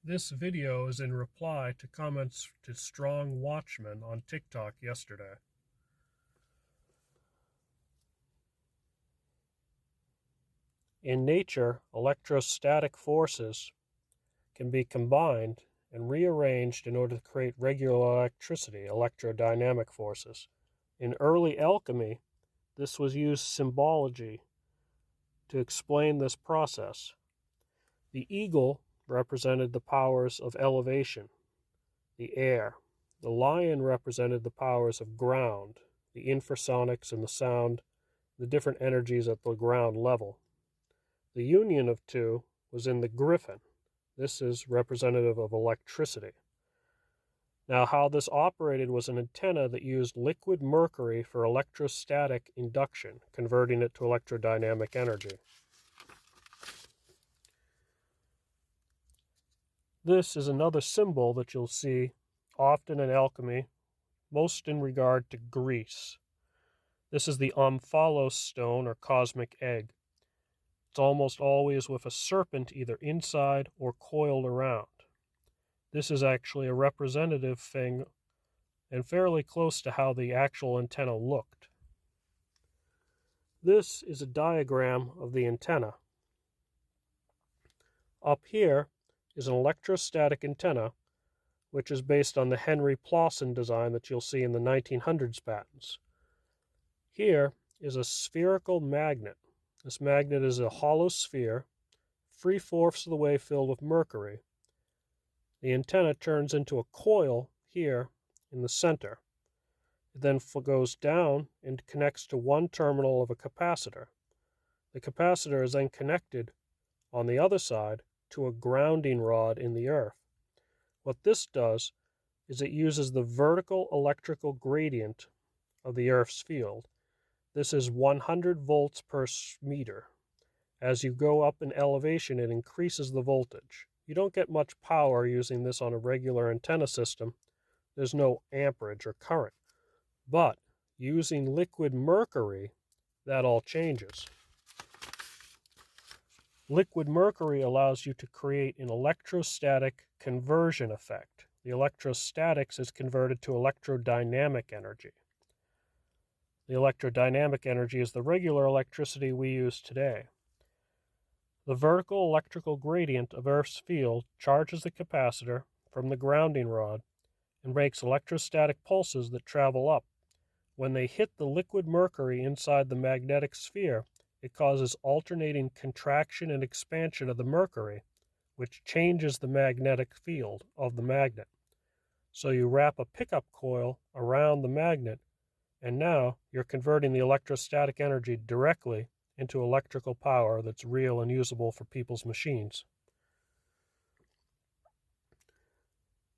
This video is in reply to comments to Strong Watchman on TikTok yesterday. In nature, electrostatic forces can be combined and rearranged in order to create regular electricity, electrodynamic forces. In early alchemy, this was used symbology to explain this process. The eagle represented the powers of elevation, the air. The lion represented the powers of ground, the infrasonics and the sound, the different energies at the ground level. The union of two was in the griffin. This is representative of electricity. Now, how this operated was an antenna that used liquid mercury for electrostatic induction, converting it to electrodynamic energy. This is another symbol that you'll see often in alchemy, most in regard to Greece. This is the omphalos stone or cosmic egg. It's almost always with a serpent either inside or coiled around. This is actually a representative thing and fairly close to how the actual antenna looked. This is a diagram of the antenna. Up here is an electrostatic antenna, which is based on the Henry Plosson design that you'll see in the 1900s patents. Here is a spherical magnet. This magnet is a hollow sphere, 3/4 of the way filled with mercury. The antenna turns into a coil here in the center. It then goes down and connects to one terminal of a capacitor. The capacitor is then connected on the other side to a grounding rod in the earth. What this does is it uses the vertical electrical gradient of the earth's field. This is 100 volts per meter. As you go up in elevation, it increases the voltage. You don't get much power using this on a regular antenna system. There's no amperage or current. But using liquid mercury, that all changes. Liquid mercury allows you to create an electrostatic conversion effect. The electrostatics is converted to electrodynamic energy. The electrodynamic energy is the regular electricity we use today. The vertical electrical gradient of Earth's field charges the capacitor from the grounding rod and makes electrostatic pulses that travel up. When they hit the liquid mercury inside the magnetic sphere, it causes alternating contraction and expansion of the mercury, which changes the magnetic field of the magnet. So you wrap a pickup coil around the magnet, and now you're converting the electrostatic energy directly into electrical power that's real and usable for people's machines.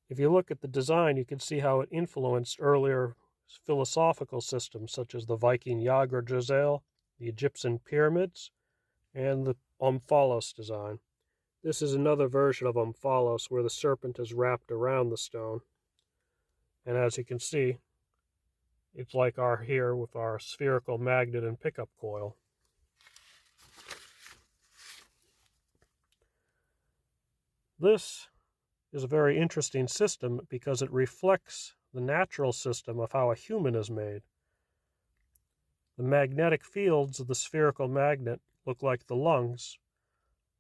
If you look at the design, you can see how it influenced earlier philosophical systems such as the Viking Jagrdrasil, the Egyptian pyramids, and the omphalos design. This is another version of omphalos where the serpent is wrapped around the stone. And as you can see, it's like our here with our spherical magnet and pickup coil. This is a very interesting system because it reflects the natural system of how a human is made. The magnetic fields of the spherical magnet look like the lungs.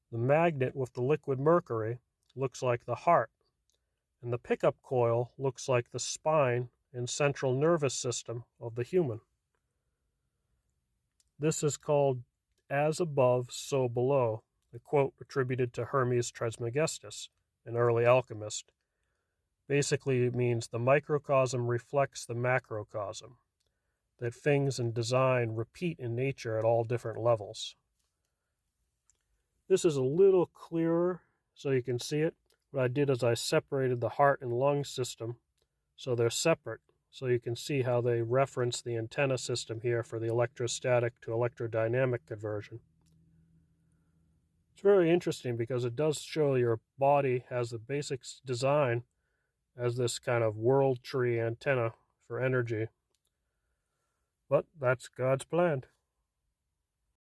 The magnet with the liquid mercury looks like the heart. And the pickup coil looks like the spine and central nervous system of the human. This is called as above, so below, a quote attributed to Hermes Trismegistus, an early alchemist. Basically, it means the microcosm reflects the macrocosm, that things in design repeat in nature at all different levels. This is a little clearer so you can see it. What I did is I separated the heart and lung system so they're separate, so you can see how they reference the antenna system here for the electrostatic to electrodynamic conversion. It's very interesting because it does show your body has the basic design as this kind of world tree antenna for energy. But that's God's plan.